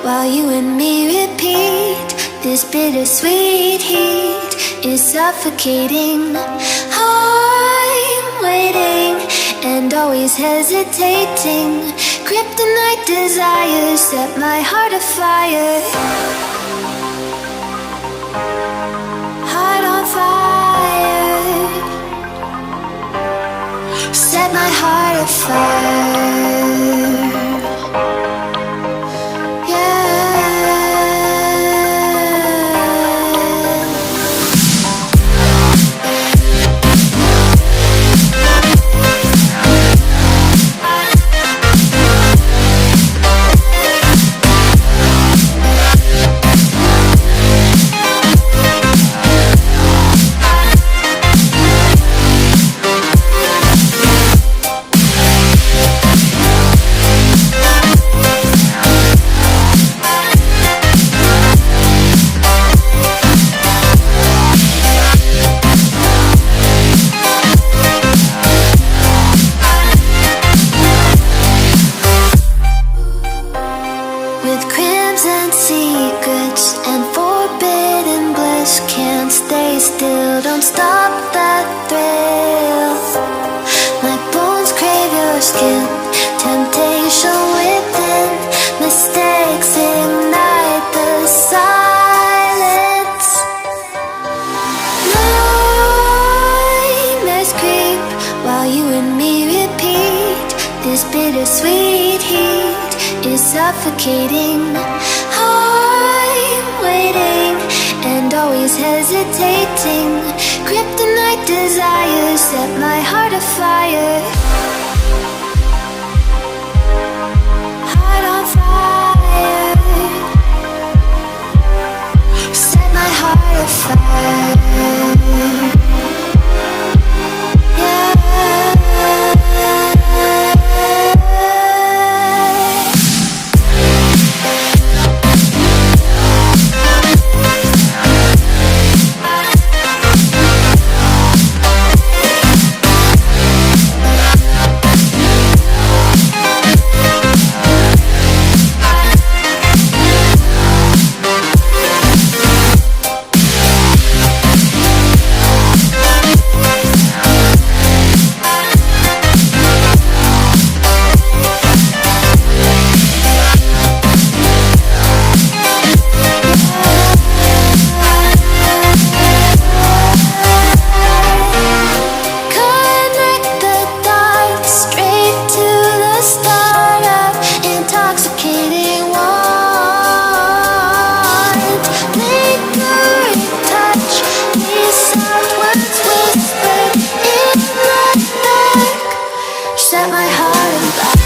while you and me repeat. This bittersweet heat is suffocating. I'm waiting and always hesitating. Kryptonite desires set my heart afire. Heart on fire. Set my heart afire. Still, don't stop that thrill. My bones crave your skin. Temptation within. Mistakes ignite the silence. Nightmares creep while you and me repeat. This bittersweet heat is suffocating. I'm waiting and always hesitating. Kryptonite desires set my heart afire. Heart on fire. Set my heart afire. Set my heart on fire.